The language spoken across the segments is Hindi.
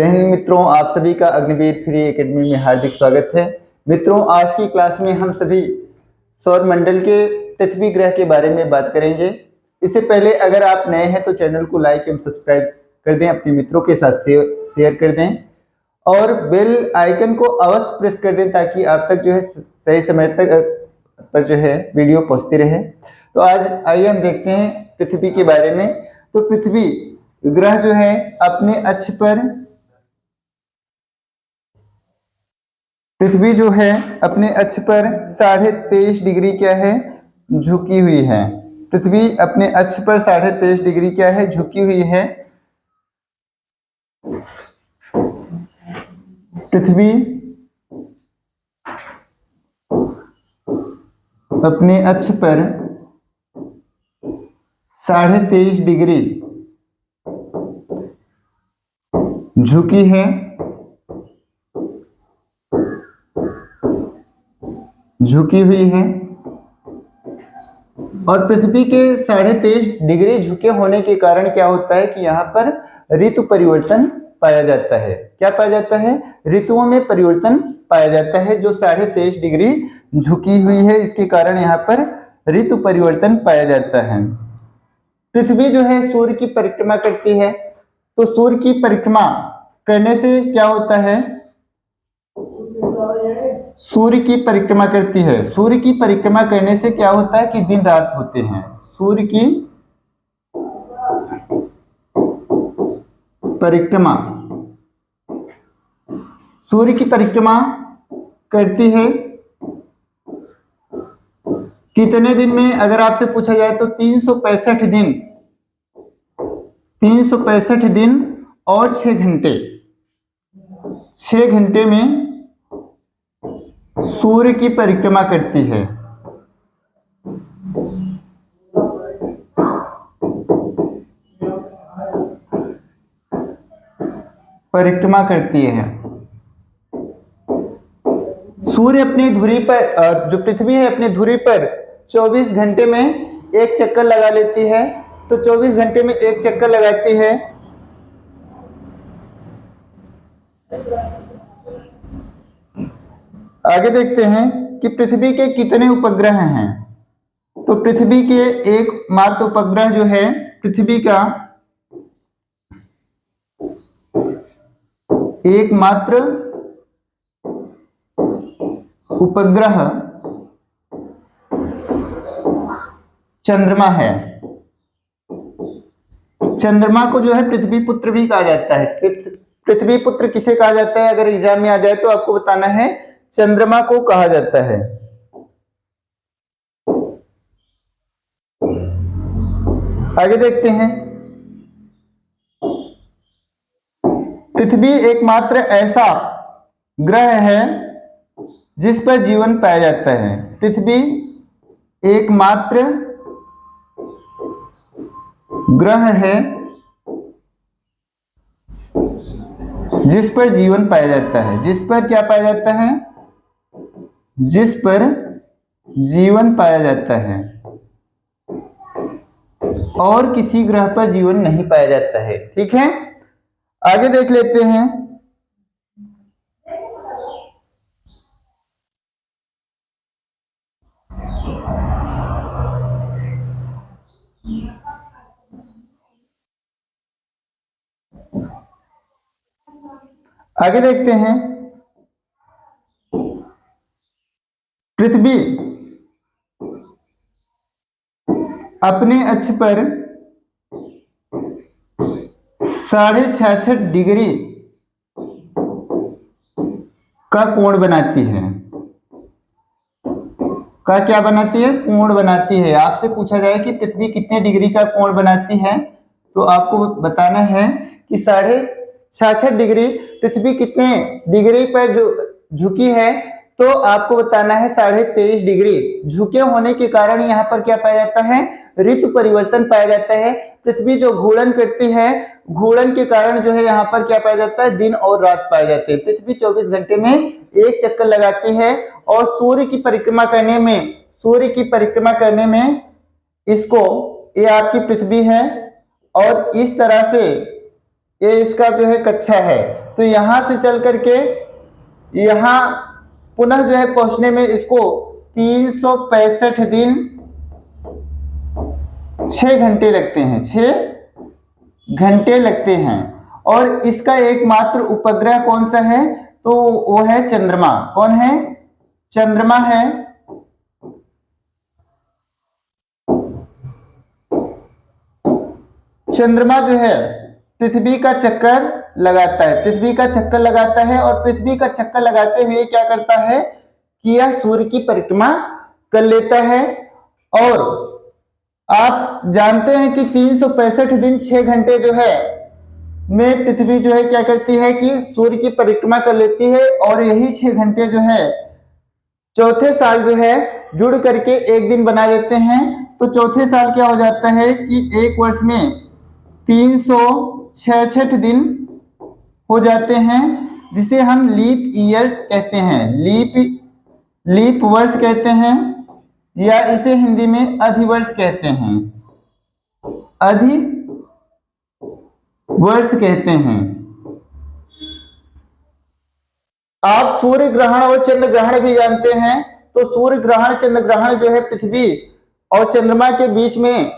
जय हिंद मित्रों, आप सभी का अग्निवीर फ्री एकेडमी में हार्दिक स्वागत है। मित्रों, आज की क्लास में हम सभी सौर मंडल के पृथ्वी ग्रह के बारे में बात करेंगे। इससे पहले अगर आप नए हैं तो चैनल को लाइक एवं सब्सक्राइब कर दें, अपने मित्रों के साथ शेयर कर दें और बेल आइकन को अवश्य प्रेस कर दें ताकि आप तक जो है सही समय तक पर जो है वीडियो पहुंचती रहे। तो आज आइए हम देखते हैं पृथ्वी के बारे में। तो पृथ्वी ग्रह जो है अपने अक्ष पर पृथ्वी जो है अपने अक्ष पर 23.5 डिग्री क्या है, झुकी हुई है। पृथ्वी अपने अक्ष पर 23.5 डिग्री क्या है, झुकी हुई है। पृथ्वी अपने अक्ष पर 23.5 डिग्री झुकी है। झुकी हुई है और पृथ्वी के 23.5 डिग्री झुके होने के कारण क्या होता है कि यहाँ पर ऋतु परिवर्तन पाया जाता है। क्या पाया जाता है? ऋतुओं में परिवर्तन पाया जाता है। जो 23.5 डिग्री झुकी हुई है इसके कारण यहाँ पर ऋतु परिवर्तन पाया जाता है। पृथ्वी जो है सूर्य की परिक्रमा करती है। तो सूर्य की परिक्रमा करने से क्या होता है? सूर्य की परिक्रमा करती है। सूर्य की परिक्रमा करने से क्या होता है कि दिन रात होते हैं। सूर्य की परिक्रमा सूर्य की परिक्रमा करती है कितने दिन में? अगर आपसे पूछा जाए तो 365 दिन। 365 दिन और 6 घंटे। 6 घंटे में सूर्य की परिक्रमा करती है। परिक्रमा करती है। सूर्य अपनी धुरी पर जो पृथ्वी है अपनी धुरी पर 24 घंटे में एक चक्कर लगा लेती है। तो 24 घंटे में एक चक्कर लगाती है। आगे देखते हैं कि पृथ्वी के कितने उपग्रह हैं। तो पृथ्वी के एकमात्र उपग्रह जो है पृथ्वी का एकमात्र उपग्रह चंद्रमा है। चंद्रमा को जो है पृथ्वी पुत्र भी कहा जाता है। पृथ्वी पुत्र किसे कहा जाता है? अगर एग्जाम में आ जाए तो आपको बताना है, चंद्रमा को कहा जाता है। आगे देखते हैं, पृथ्वी एकमात्र ऐसा ग्रह है जिस पर जीवन पाया जाता है। पृथ्वी एकमात्र ग्रह है जिस पर जीवन पाया जाता है। जिस पर क्या पाया जाता है? जिस पर जीवन पाया जाता है और किसी ग्रह पर जीवन नहीं पाया जाता है। ठीक है, आगे देख लेते हैं। आगे देखते हैं, पृथ्वी अपने अक्ष पर 66.5 डिग्री का कोण बनाती है। का क्या बनाती है? कोण बनाती है। आपसे पूछा जाए कि पृथ्वी कितने डिग्री का कोण बनाती है तो आपको बताना है कि 66.5 डिग्री। पृथ्वी कितने डिग्री पर जो झुकी है तो आपको बताना है 23.5 डिग्री। झुके होने के कारण यहाँ पर क्या पाया जाता है? ऋतु परिवर्तन पाया जाता है। पृथ्वी जो घूर्णन करती है, घूर्णन के कारण जो है यहाँ पर क्या पाया जाता है? दिन और रात पाए जाते हैं। पृथ्वी 24 घंटे में एक चक्कर लगाती है और सूर्य की परिक्रमा करने में इसको, ये आपकी पृथ्वी है और इस तरह से ये इसका जो है कक्षा है। तो तो यहां से चल करके यहां पुनः जो है पहुंचने में इसको 365 दिन 6 घंटे लगते हैं, 6 घंटे लगते हैं। और इसका एकमात्र उपग्रह कौन सा है? तो वो है चंद्रमा। कौन है? चंद्रमा है। चंद्रमा जो है पृथ्वी का चक्कर लगाता है, पृथ्वी का चक्कर लगाता है, और पृथ्वी का चक्कर लगाते हुए क्या करता है कि यह सूर्य की परिक्रमा कर लेता है। और आप जानते हैं कि 365 दिन 6 घंटे जो है में पृथ्वी जो है क्या करती है कि सूर्य की परिक्रमा कर लेती है, और यही 6 घंटे जो है चौथे साल जो है जुड़ करके एक दिन बना देते हैं। तो चौथे साल क्या हो जाता है कि एक वर्ष में 366 दिन हो जाते हैं, जिसे हम लीप ईयर कहते हैं, लीप वर्ष कहते हैं, या इसे हिंदी में अधिवर्ष कहते हैं, अधिवर्ष कहते हैं। आप सूर्य ग्रहण और चंद्र ग्रहण भी जानते हैं। तो सूर्य ग्रहण चंद्र ग्रहण जो है पृथ्वी और चंद्रमा के बीच में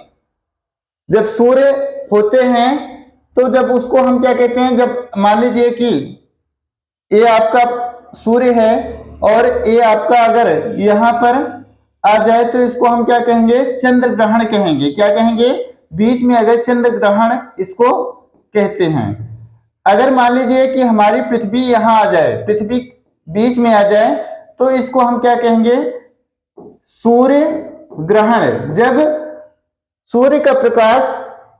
जब सूर्य होते हैं, तो जब उसको हम क्या कहते हैं, जब मान लीजिए कि ये आपका सूर्य है और ये आपका अगर यहां पर आ जाए तो इसको हम क्या कहेंगे? चंद्र ग्रहण कहेंगे। क्या कहेंगे? बीच में अगर चंद्र ग्रहण इसको कहते हैं। अगर मान लीजिए कि हमारी पृथ्वी यहां आ जाए, पृथ्वी बीच में आ जाए, तो इसको हम क्या कहेंगे? सूर्य ग्रहण। जब सूर्य का प्रकाश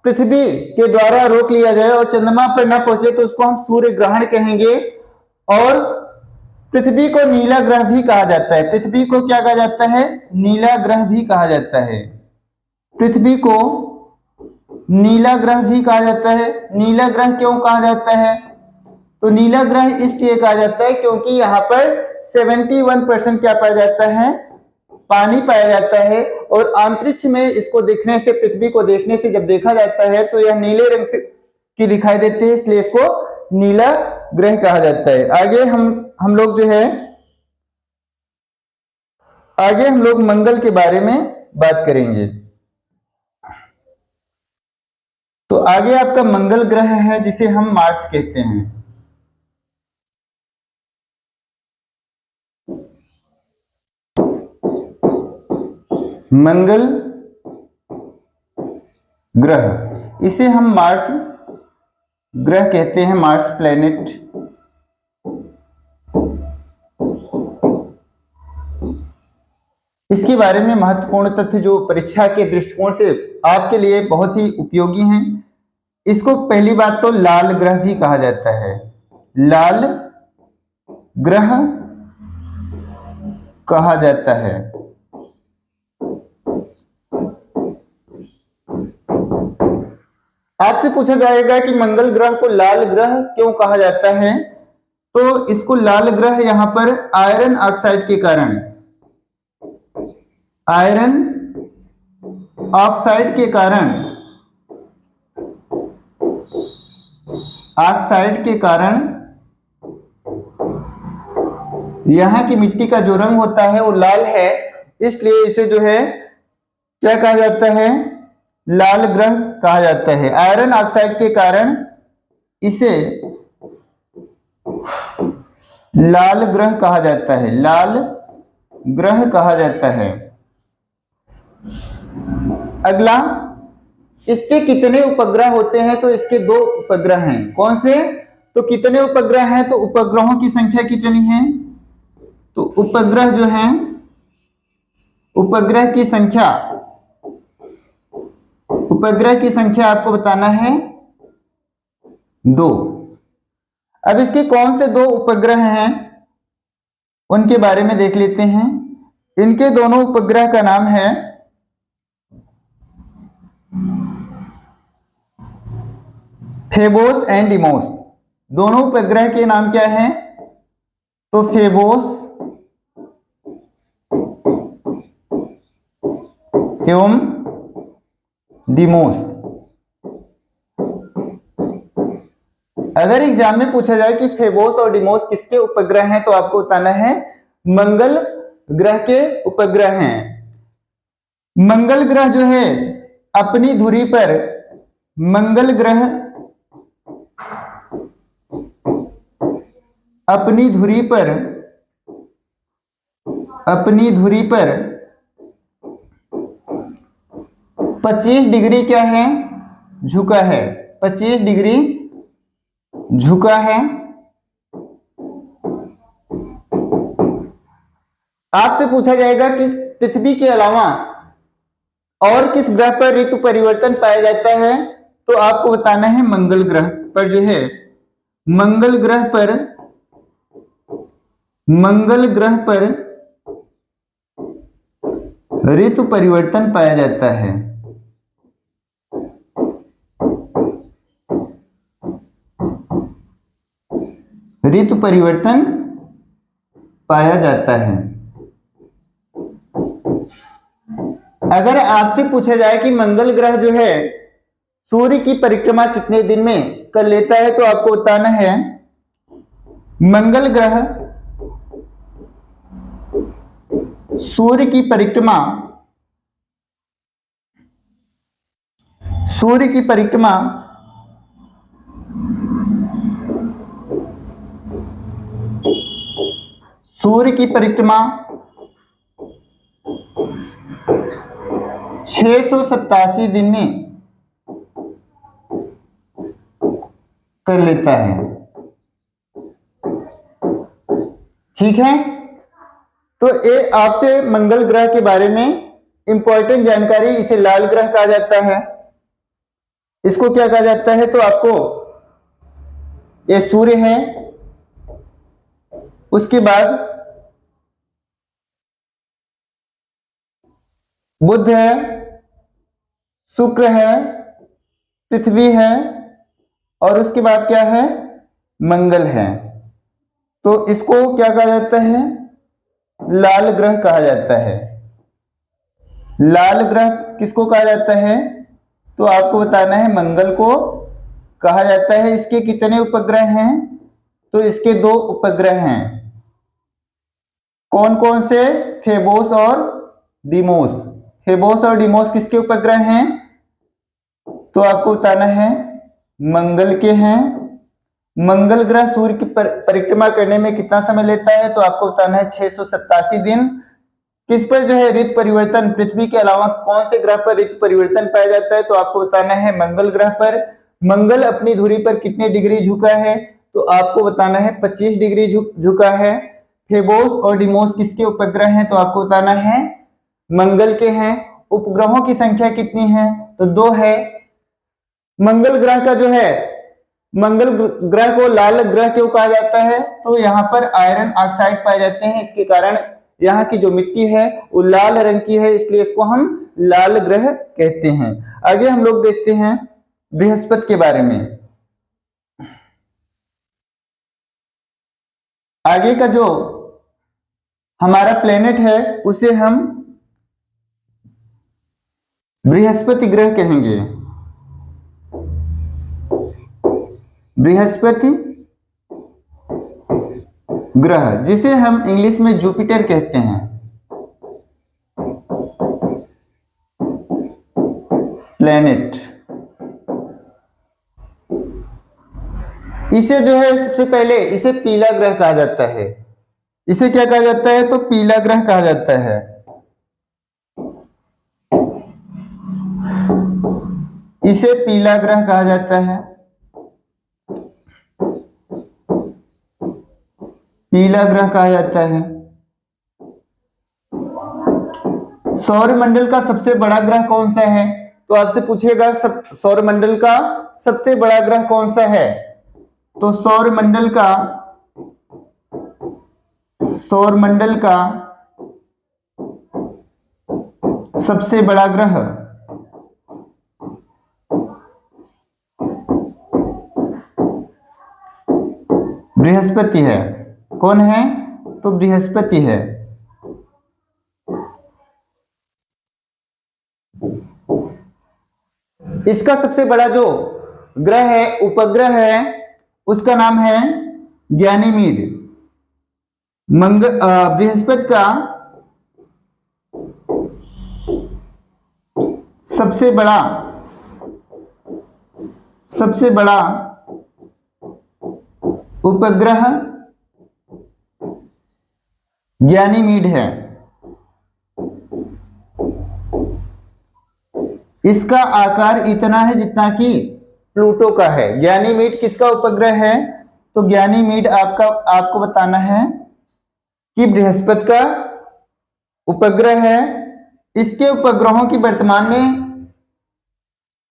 पृथ्वी के द्वारा रोक लिया जाए और चंद्रमा पर न पहुंचे तो उसको हम सूर्य ग्रहण कहेंगे। और पृथ्वी को नीला ग्रह भी कहा जाता है। पृथ्वी को क्या कहा जाता है? नीला ग्रह भी कहा जाता है। पृथ्वी को नीला ग्रह भी कहा जाता है। नीला ग्रह क्यों कहा जाता है? तो नीला ग्रह इसलिए कहा जाता है क्योंकि यहाँ पर 71% क्या पाया जाता है? पानी पाया जाता है। और अंतरिक्ष में इसको देखने से, पृथ्वी को देखने से जब देखा जाता है तो यह नीले रंग से की दिखाई देती है, इसलिए इसको नीला ग्रह कहा जाता है। आगे हम लोग जो है आगे हम लोग मंगल के बारे में बात करेंगे। तो आगे आपका मंगल ग्रह है जिसे हम मार्स कहते हैं। मंगल ग्रह, इसे हम मार्स ग्रह कहते हैं, मार्स प्लेनेट। इसके बारे में महत्वपूर्ण तथ्य जो परीक्षा के दृष्टिकोण से आपके लिए बहुत ही उपयोगी हैं। इसको पहली बात तो लाल ग्रह भी कहा जाता है, लाल ग्रह कहा जाता है। आपसे पूछा जाएगा कि मंगल ग्रह को लाल ग्रह क्यों कहा जाता है? तो इसको लाल ग्रह यहां पर आयरन ऑक्साइड के कारण, आयरन ऑक्साइड के कारण, ऑक्साइड के कारण यहाँ की मिट्टी का जो रंग होता है वो लाल है, इसलिए इसे जो है क्या कहा जाता है? लाल ग्रह कहा जाता है। आयरन ऑक्साइड के कारण इसे लाल ग्रह कहा जाता है, लाल ग्रह कहा जाता है। अगला, इसके कितने उपग्रह होते हैं? तो इसके 2 उपग्रह हैं। कौन से? तो कितने उपग्रह हैं? तो उपग्रहों की संख्या कितनी है? तो उपग्रह जो हैं, उपग्रह की संख्या, उपग्रह की संख्या आपको बताना है 2। अब इसके कौन से 2 उपग्रह हैं उनके बारे में देख लेते हैं। इनके दोनों उपग्रह का नाम है फेबोस एंड डिमोस। दोनों उपग्रह के नाम क्या हैं? तो फेबोस एवं डिमोस। अगर एग्जाम में पूछा जाए कि फेबोस और डिमोस किसके उपग्रह हैं तो आपको बताना है मंगल ग्रह के उपग्रह हैं। मंगल ग्रह जो है अपनी धुरी पर मंगल ग्रह अपनी धुरी पर 25 डिग्री क्या है, झुका है। 25 डिग्री झुका है। आपसे पूछा जाएगा कि पृथ्वी के अलावा और किस ग्रह पर ऋतु परिवर्तन पाया जाता है तो आपको बताना है मंगल ग्रह पर जो है मंगल ग्रह पर ऋतु परिवर्तन पाया जाता है। ऋतु परिवर्तन पाया जाता है। अगर आपसे पूछा जाए कि मंगल ग्रह जो है सूर्य की परिक्रमा कितने दिन में कर लेता है तो आपको बताना है मंगल ग्रह सूर्य की परिक्रमा 687 दिन में कर लेता है। ठीक है, तो ये आपसे मंगल ग्रह के बारे में इंपॉर्टेंट जानकारी। इसे लाल ग्रह कहा जाता है। इसको क्या कहा जाता है तो आपको ये सूर्य है, उसके बाद बुध है, शुक्र है, पृथ्वी है और उसके बाद क्या है मंगल है। तो इसको क्या कहा जाता है लाल ग्रह कहा जाता है। लाल ग्रह किसको कहा जाता है तो आपको बताना है मंगल को कहा जाता है। इसके कितने उपग्रह हैं तो इसके 2 उपग्रह हैं। कौन कौन से, फेबोस और डिमोस। फेबोस और डिमोस किसके उपग्रह हैं तो आपको बताना है मंगल के हैं। मंगल ग्रह सूर्य की परिक्रमा करने में कितना समय लेता है तो आपको बताना है 687 दिन। किस पर जो है ऋतु परिवर्तन, पृथ्वी के अलावा कौन से ग्रह पर ऋतु परिवर्तन पाया जाता है तो आपको बताना है मंगल ग्रह पर। मंगल अपनी धुरी पर कितने डिग्री झुका है तो आपको बताना है 25 डिग्री झुका है। फेबोस और डिमोस किसके उपग्रह हैं तो आपको बताना है मंगल के हैं। उपग्रहों की संख्या कितनी है तो 2 है। मंगल ग्रह का जो है, मंगल ग्रह को लाल ग्रह क्यों कहा जाता है तो यहाँ पर आयरन ऑक्साइड पाए जाते हैं। इसके कारण यहाँ की जो मिट्टी है वो लाल रंग की है, इसलिए इसको हम लाल ग्रह कहते हैं। आगे हम लोग देखते हैं बृहस्पति के बारे में। आगे का जो हमारा प्लेनेट है उसे हम बृहस्पति ग्रह कहेंगे। बृहस्पति ग्रह जिसे हम इंग्लिश में जुपिटर कहते हैं। प्लेनेट इसे जो है सबसे पहले इसे पीला ग्रह कहा जाता है। इसे क्या कहा जाता है तो पीला ग्रह कहा जाता है। इसे पीला ग्रह कहा जाता है। पीला ग्रह कहा जाता है। सौरमंडल का सबसे बड़ा ग्रह कौन सा है तो आपसे पूछेगा सौरमंडल का सबसे बड़ा ग्रह कौन सा है तो सौरमंडल का सबसे बड़ा ग्रह बृहस्पति है। कौन है तो बृहस्पति है। इसका सबसे बड़ा जो ग्रह है, उपग्रह है उसका नाम है गैनीमीड। बृहस्पति का सबसे बड़ा उपग्रह गैनीमीड है। इसका आकार इतना है जितना कि प्लूटो का है। गैनीमीड किसका उपग्रह है? तो गैनीमीड आपको बताना है कि बृहस्पति का उपग्रह है। इसके उपग्रहों की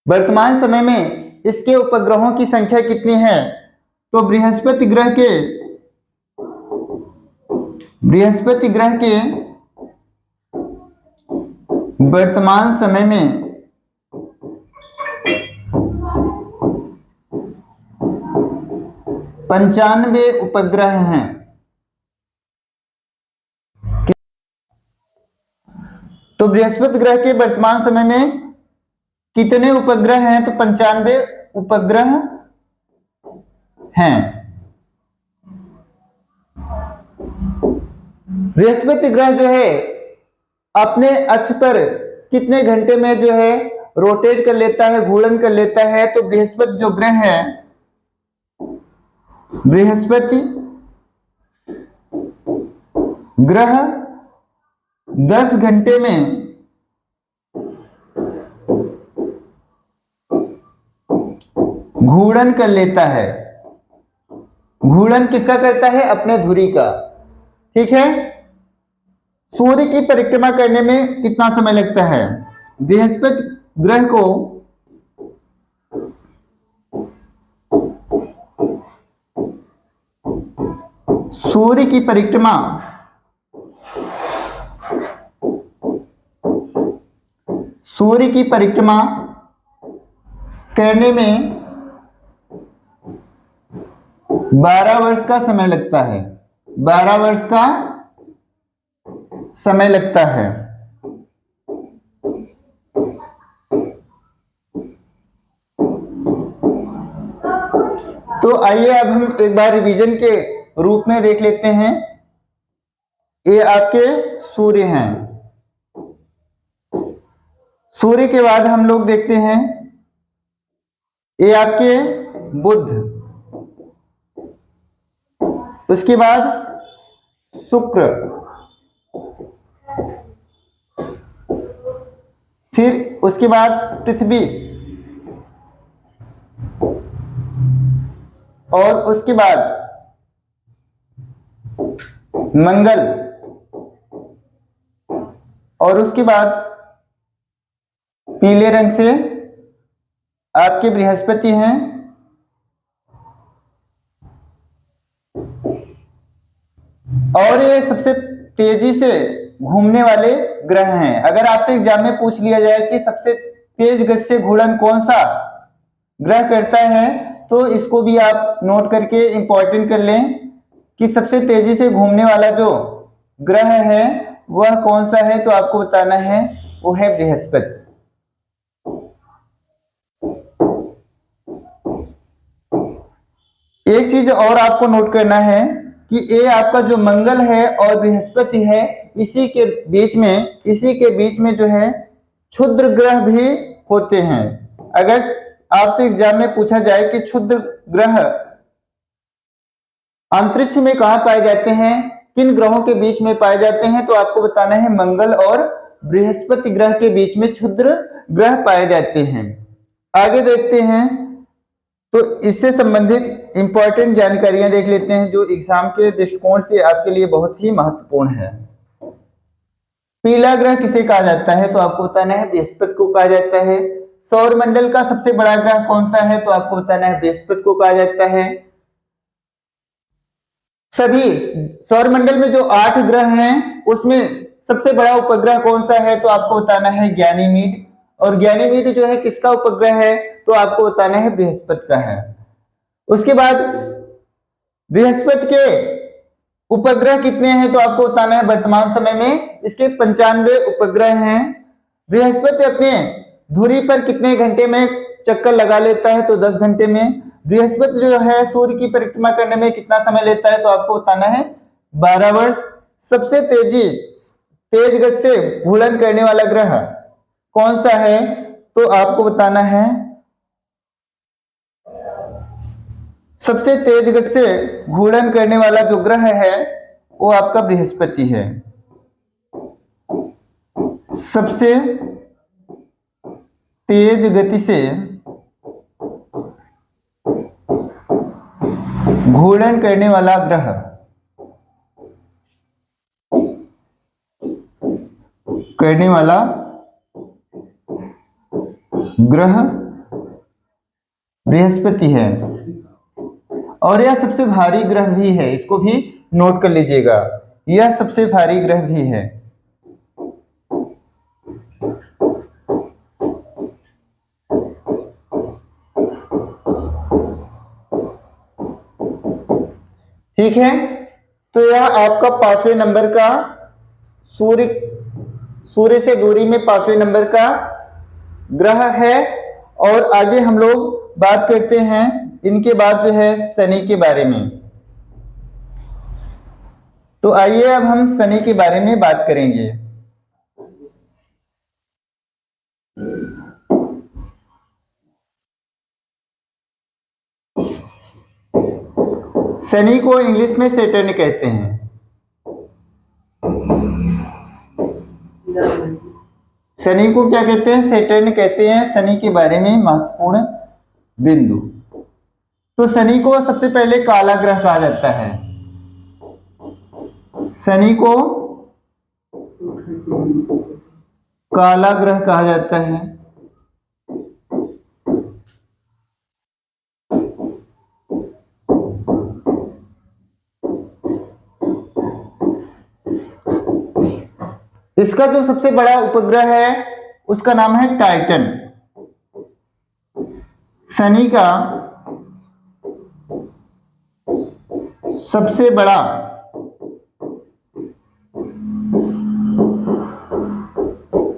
वर्तमान समय में इसके उपग्रहों की संख्या कितनी है? तो बृहस्पति ग्रह के वर्तमान समय में 95 उपग्रह हैं। तो बृहस्पति ग्रह के वर्तमान समय में कितने उपग्रह हैं? तो 95 उपग्रह हैं। बृहस्पति ग्रह जो है अपने अक्ष पर कितने घंटे में जो है रोटेट कर लेता है, घूर्णन कर लेता है? तो बृहस्पति जो ग्रह है, बृहस्पति ग्रह 10 घंटे में घूर्णन कर लेता है। घूर्णन किसका करता है? अपने धुरी का। ठीक है। सूर्य की परिक्रमा करने में कितना समय लगता है? बृहस्पति ग्रह को सूर्य की परिक्रमा करने में 12 वर्ष का समय लगता है। 12 वर्ष का समय लगता है। तो आइए अब हम एक बार रिवीजन के रूप में देख लेते हैं। ये आपके सूर्य हैं। सूर्य के बाद हम लोग देखते हैं ये आपके बुध, उसके बाद शुक्र, फिर उसके बाद पृथ्वी, और उसके बाद मंगल, और उसके बाद पीले रंग से आपके बृहस्पति हैं। और ये सबसे तेजी से घूमने वाले ग्रह हैं। अगर आपसे एग्जाम में पूछ लिया जाए कि सबसे तेज गति से घूर्णन कौन सा ग्रह करता है, तो इसको भी आप नोट करके इंपॉर्टेंट कर लें कि सबसे तेजी से घूमने वाला जो ग्रह है वह कौन सा है। तो आपको बताना है वो है बृहस्पति। एक चीज और आपको नोट करना है कि ये आपका जो मंगल है और बृहस्पति है, इसी के बीच में जो है क्षुद्र ग्रह भी होते हैं। अगर आपसे एग्जाम में पूछा जाए कि क्षुद्र ग्रह अंतरिक्ष में कहां पाए जाते हैं, किन ग्रहों के बीच में पाए जाते हैं, तो आपको बताना है मंगल और बृहस्पति ग्रह के बीच में क्षुद्र ग्रह पाए जाते हैं। आगे देखते हैं तो इससे संबंधित इंपॉर्टेंट जानकारियां देख लेते हैं जो एग्जाम के दृष्टिकोण से आपके लिए बहुत ही महत्वपूर्ण है। पीला ग्रह किसे कहा जाता है? तो आपको बताना है बृहस्पति को कहा जाता है। सौर मंडल का सबसे बड़ा ग्रह कौन सा है? तो आपको बताना है बृहस्पति को कहा जाता है। सभी सौर मंडल में जो 8 ग्रह हैं उसमें सबसे बड़ा उपग्रह कौन सा है? तो आपको बताना है गैनीमीड। और गैनीमीड जो है किसका उपग्रह है? तो आपको बताना है बृहस्पति का है। उसके बाद बृहस्पति के उपग्रह कितने हैं? तो आपको बताना है वर्तमान समय में इसके 95 उपग्रह हैं। बृहस्पति अपने धुरी पर कितने घंटे में चक्कर लगा लेता है? तो 10 घंटे में। बृहस्पति जो है सूर्य की परिक्रमा करने में कितना समय लेता है, तो आपको बताना है 12 वर्ष। सबसे तेज गति से घूर्णन करने वाला ग्रह कौन सा है, तो आपको बताना है सबसे तेज गति से घूर्णन करने वाला जो ग्रह है वो आपका बृहस्पति है। सबसे तेज गति से घूर्णन करने वाला ग्रह बृहस्पति है, और यह सबसे भारी ग्रह भी है, इसको भी नोट कर लीजिएगा, यह सबसे भारी ग्रह भी है। ठीक है, तो यह आपका 5वें नंबर का सूर्य से दूरी में 5वें नंबर का ग्रह है। और आगे हम लोग बात करते हैं इनके बाद जो है शनि के बारे में। तो आइए अब हम शनि के बारे में बात करेंगे। शनि को इंग्लिश में सैटर्न कहते हैं। शनि को क्या कहते हैं, सैटर्न कहते हैं। शनि के बारे में महत्वपूर्ण बिंदु, तो शनि को सबसे पहले काला ग्रह कहा जाता है। शनि को काला ग्रह कहा जाता है। इसका जो सबसे बड़ा उपग्रह है उसका नाम है टाइटन। शनि का सबसे बड़ा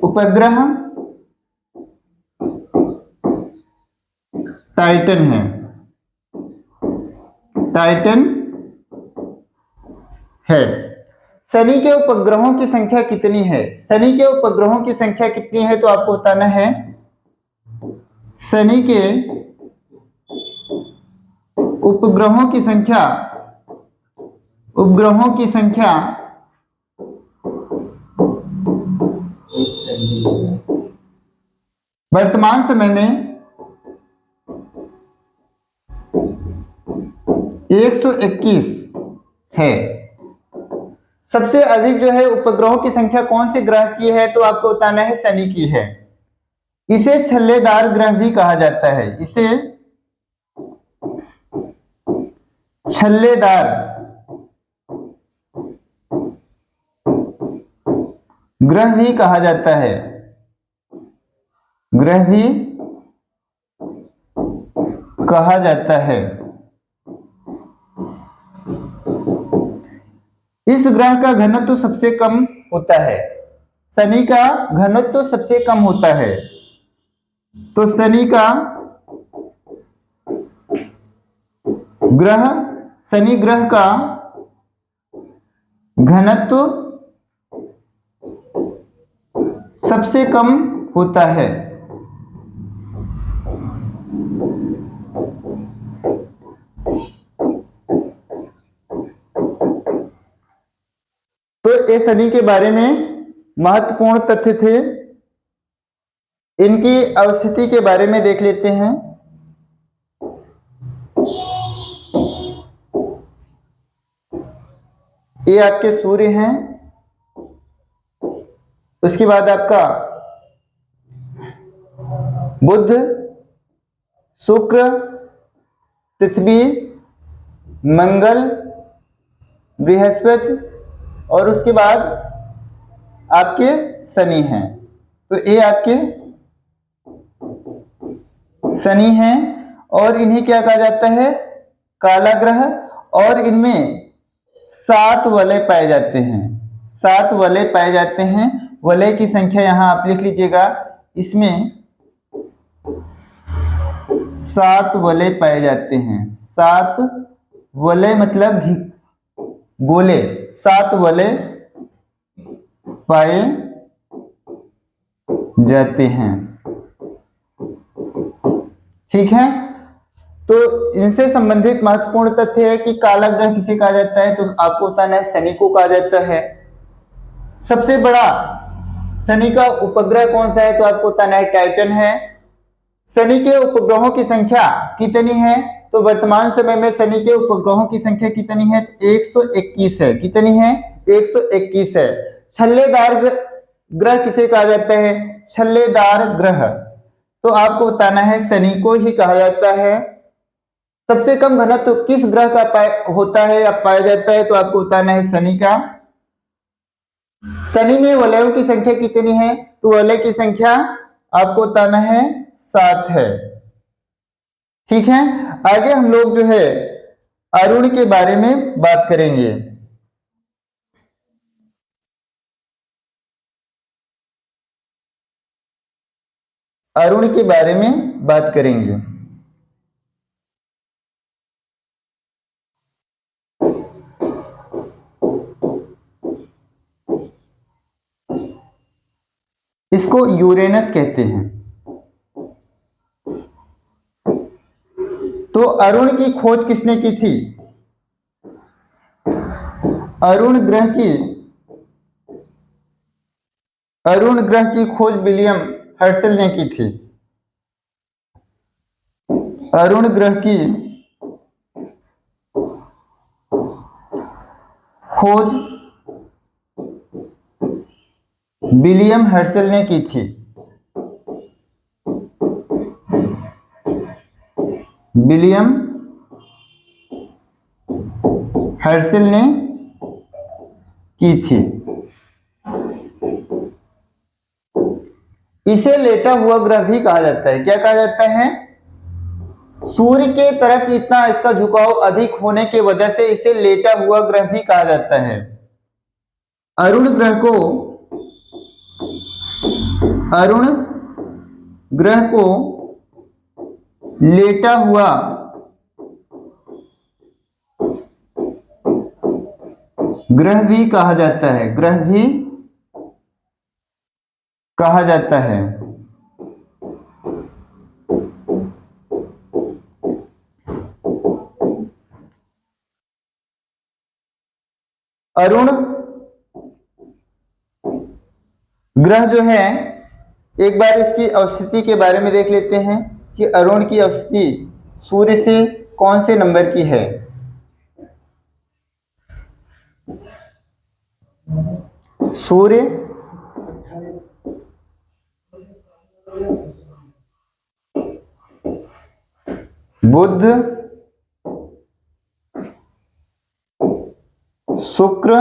उपग्रह टाइटन है। टाइटन है। शनि के उपग्रहों की संख्या कितनी है? शनि के उपग्रहों की संख्या कितनी है तो आपको बताना है शनि के उपग्रहों की संख्या वर्तमान समय में 121 है। सबसे अधिक जो है उपग्रहों की संख्या कौन से ग्रह की है तो आपको बताना है शनि की है। इसे छल्लेदार ग्रह भी कहा जाता है। इसे छल्लेदार ग्रह भी कहा जाता है। ग्रह भी कहा जाता है। इस ग्रह का घनत्व सबसे कम होता है। शनि का घनत्व सबसे कम होता है। तो शनि ग्रह का घनत्व सबसे कम होता है। तो ये शनि के बारे में महत्वपूर्ण तथ्य थे। इनकी अवस्थिति के बारे में देख लेते हैं। ये आपके सूर्य हैं। उसके बाद आपका बुध, शुक्र, पृथ्वी, मंगल, बृहस्पति और उसके बाद आपके शनि हैं। तो ये आपके शनि हैं और इन्हें क्या कहा जाता है? काला ग्रह। और इनमें 7 वलय पाए जाते हैं। 7 वलय पाए जाते हैं। वलय की संख्या यहां आप लिख लीजिएगा। इसमें 7 वलय पाए जाते हैं। 7 वलय मतलब गोले, 7 वलय पाए जाते हैं। ठीक है, तो इनसे संबंधित महत्वपूर्ण तथ्य है कि काला ग्रह किसे कहा जाता है, तो आपको बताना है शनि को कहा जाता है। सबसे बड़ा शनि का उपग्रह कौन सा है, तो आपको बताना है टाइटन है। शनि के उपग्रहों की संख्या कितनी है, तो वर्तमान समय में शनि के उपग्रहों की संख्या कितनी है, 121 है। कितनी है, 121 है। छल्लेदार ग्रह किसे कहा जाता है, छल्लेदार ग्रह, तो आपको बताना है शनि को ही कहा जाता है। सबसे कम घनत्व किस ग्रह का होता है या पाया जाता है, तो आपको बताना है शनि का। शनि में वलयों की संख्या कितनी है, तो वलय की संख्या आपको बताना है 7 है। ठीक है, आगे हम लोग जो है अरुण के बारे में बात करेंगे। अरुण के बारे में बात करेंगे। इसको यूरेनस कहते हैं। तो अरुण की खोज किसने की थी, अरुण ग्रह की खोज विलियम हर्शल ने की थी। अरुण ग्रह की खोज विलियम हर्शल ने की थी। विलियम हर्शल ने की थी। इसे लेटा हुआ ग्रह भी कहा जाता है। क्या कहा जाता है, सूर्य के तरफ इतना इसका झुकाव अधिक होने की वजह से इसे लेटा हुआ ग्रह भी कहा जाता है। अरुण ग्रह को लेटा हुआ ग्रह भी कहा जाता है, ग्रह भी कहा जाता है। अरुण ग्रह जो है, एक बार इसकी अवस्थिति के बारे में देख लेते हैं कि अरुण की अवस्थिति सूर्य से कौन से नंबर की है। सूर्य बुध शुक्र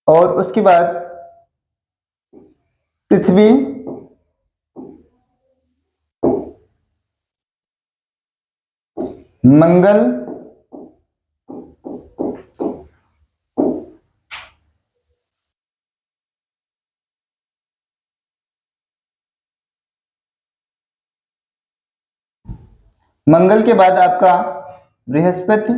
और उसके बाद पृथ्वी मंगल मंगल के बाद आपका बृहस्पति,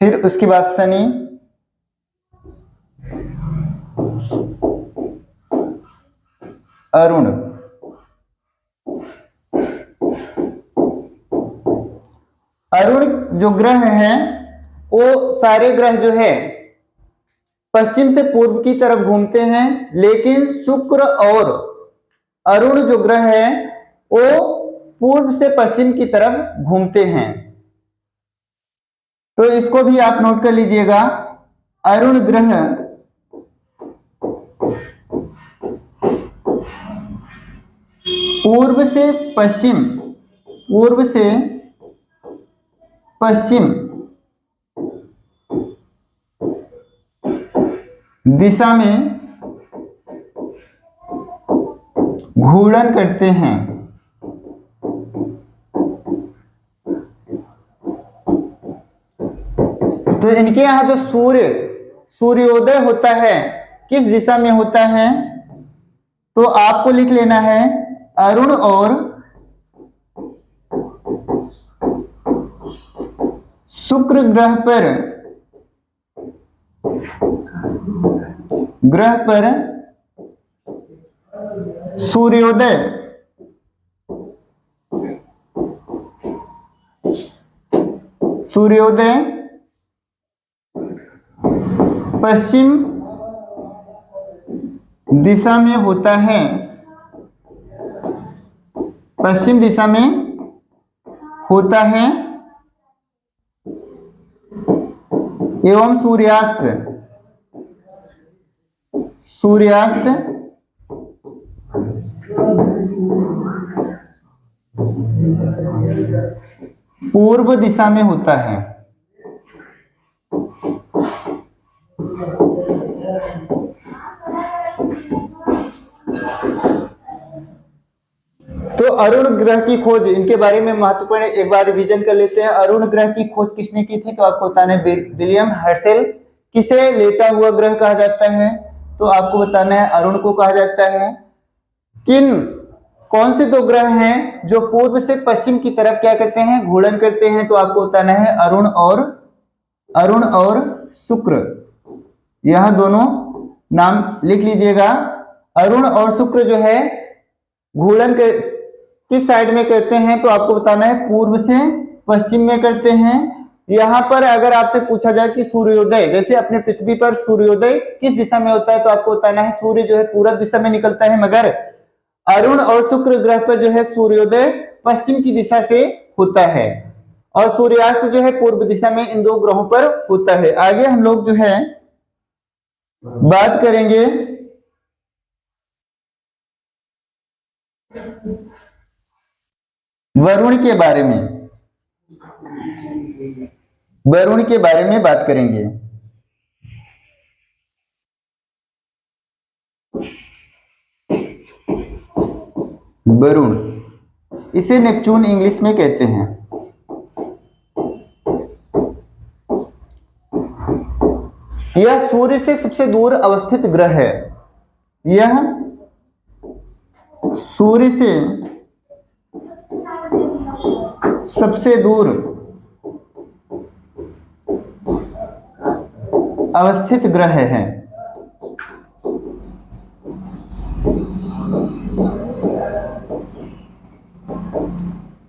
फिर उसके बाद शनि, अरुण। अरुण जो ग्रह हैं वो सारे ग्रह जो है पश्चिम से पूर्व की तरफ घूमते हैं, लेकिन शुक्र और अरुण जो ग्रह है वो पूर्व से पश्चिम की तरफ घूमते हैं। तो इसको भी आप नोट कर लीजिएगा। अरुण ग्रह पूर्व से पश्चिम दिशा में घूर्णन करते हैं। तो इनके यहां जो सूर्योदय होता है किस दिशा में होता है? तो आपको लिख लेना है अरुण और शुक्र ग्रह पर सूर्योदय पश्चिम दिशा में होता है, पश्चिम दिशा में होता है एवं सूर्यास्त पूर्व दिशा में होता है। तो अरुण ग्रह की खोज, इनके बारे में महत्वपूर्ण एक बार रिवीजन कर लेते हैं। अरुण ग्रह की खोज किसने की थी? तो आपको बताना है विलियम हर्शेल। किसे लेटा हुआ ग्रह कहा जाता है? तो आपको बताना है अरुण को कहा जाता है। कौन से दो ग्रह हैं जो पूर्व से पश्चिम की तरफ क्या करते हैं? घूर्णन करते हैं। तो आपको बताना है अरुण और शुक्र। यह दोनों नाम लिख लीजिएगा। अरुण और शुक्र जो है घूर्णन किस साइड में करते हैं? तो आपको बताना है पूर्व से पश्चिम में करते हैं। यहां पर अगर आपसे पूछा जाए कि सूर्योदय, जैसे अपने पृथ्वी पर सूर्योदय किस दिशा में होता है? तो आपको बताना है सूर्य जो है पूरब दिशा में निकलता है, मगर अरुण और शुक्र ग्रह पर जो है सूर्योदय पश्चिम की दिशा से होता है और सूर्यास्त जो है पूर्व दिशा में इन दो ग्रहों पर होता है। आगे हम लोग जो है बात करेंगे वरुण के बारे में। वरुण के बारे में बात करेंगे। वरुण, इसे नेपच्यून इंग्लिश में कहते हैं। यह सूर्य से सबसे दूर अवस्थित ग्रह है। यह सूर्य से सबसे दूर अवस्थित ग्रह है।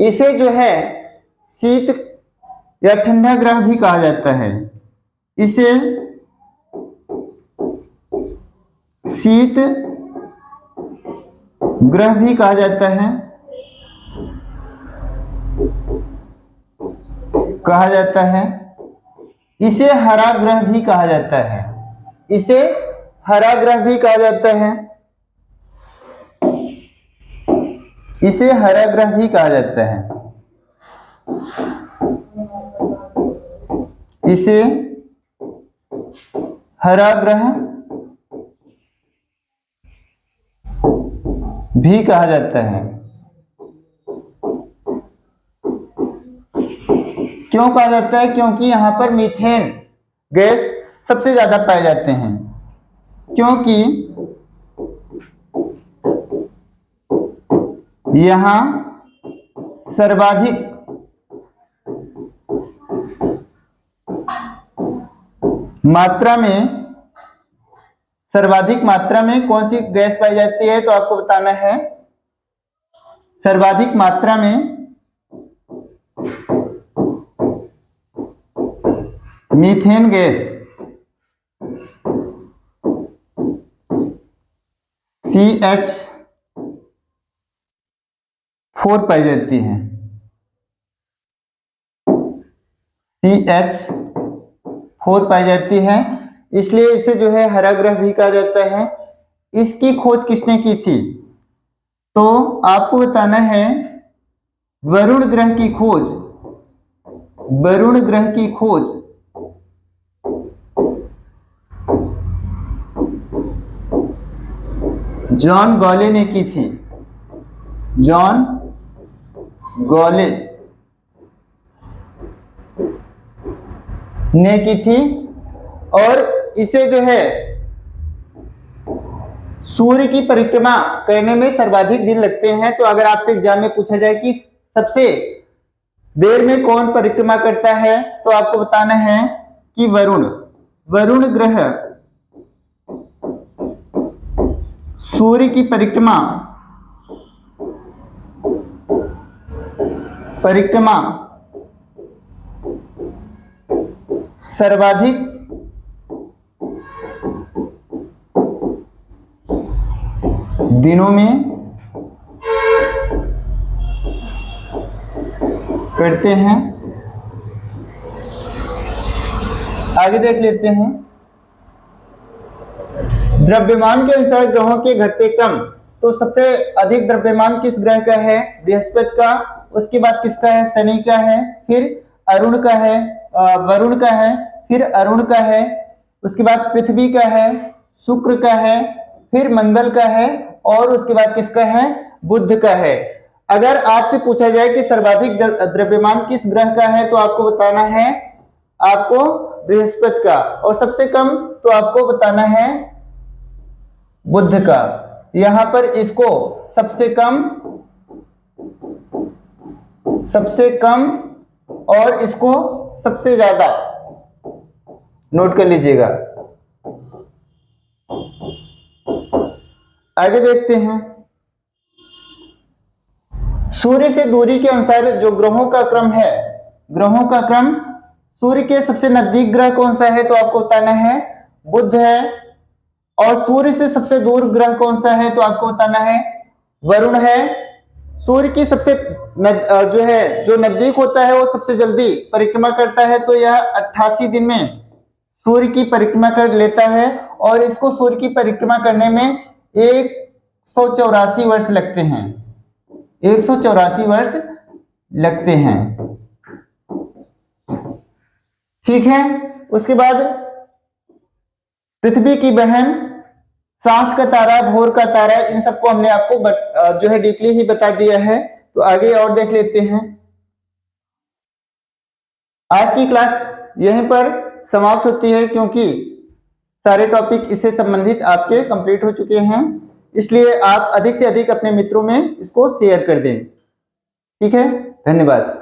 इसे जो है शीत या ठंडा ग्रह भी कहा जाता है। इसे शीत ग्रह भी कहा जाता है, इसे हरा ग्रह भी कहा जाता है। इसे हरा ग्रह भी कहा जाता है। इसे हरा ग्रह भी कहा जाता है। इसे हरा ग्रह भी कहा जाता है। क्यों कहा जाता है? क्योंकि यहां पर मीथेन गैस सबसे ज्यादा पाए जाते हैं। क्योंकि यहां सर्वाधिक मात्रा में कौन सी गैस पाई जाती है? तो आपको बताना है सर्वाधिक मात्रा में मीथेन गैस CH4 पाई जाती है। CH4 पाई जाती है, इसलिए इसे जो है हरा ग्रह भी कहा जाता है। इसकी खोज किसने की थी? तो आपको बताना है वरुण ग्रह की खोज जॉन गॉले ने की थी। जॉन गॉले ने की थी और इसे जो है सूर्य की परिक्रमा करने में सर्वाधिक दिन लगते हैं। तो अगर आपसे एग्जाम में पूछा जाए कि सबसे देर में कौन परिक्रमा करता है, तो आपको बताना है कि वरुण ग्रह सूर्य की परिक्रमा सर्वाधिक दिनों में करते हैं। आगे देख लेते हैं, द्रव्यमान के अनुसार ग्रहों के घटते क्रम। तो सबसे अधिक द्रव्यमान किस ग्रह का है? बृहस्पति का। उसके बाद किसका है? शनि का है। फिर अरुण का है, वरुण का है, फिर अरुण का है। उसके बाद पृथ्वी का है, शुक्र का है, फिर मंगल का है, और उसके बाद किसका है? बुध का है। अगर आपसे पूछा जाए कि सर्वाधिक द्रव्यमान किस ग्रह का है, तो आपको बताना है आपको बृहस्पति का, और सबसे कम तो आपको बताना है बुध का। यहां पर इसको सबसे कम और इसको सबसे ज्यादा नोट कर लीजिएगा। आगे देखते हैं, सूर्य से दूरी के अनुसार जो ग्रहों का क्रम है, ग्रहों का क्रम, सूर्य के सबसे नजदीक ग्रह कौन सा है, तो आपको बताना है बुध है। और सूर्य से सबसे दूर ग्रह कौन सा है, तो आपको बताना है वरुण है। सूर्य की सबसे जो नजदीक होता है वो सबसे जल्दी परिक्रमा करता है, तो यह 88 दिन में सूर्य की परिक्रमा कर लेता है, और इसको सूर्य की परिक्रमा करने में 184 वर्ष लगते हैं। 184 वर्ष लगते हैं। ठीक है। उसके बाद पृथ्वी की बहन, सांझ का तारा, भोर का तारा, इन सबको हमने आपको जो है डीपली ही बता दिया है। तो आगे और देख लेते हैं। आज की क्लास यहीं पर समाप्त होती है, क्योंकि सारे टॉपिक इससे संबंधित आपके कंप्लीट हो चुके हैं। इसलिए आप अधिक से अधिक अपने मित्रों में इसको शेयर कर दें। ठीक है, धन्यवाद।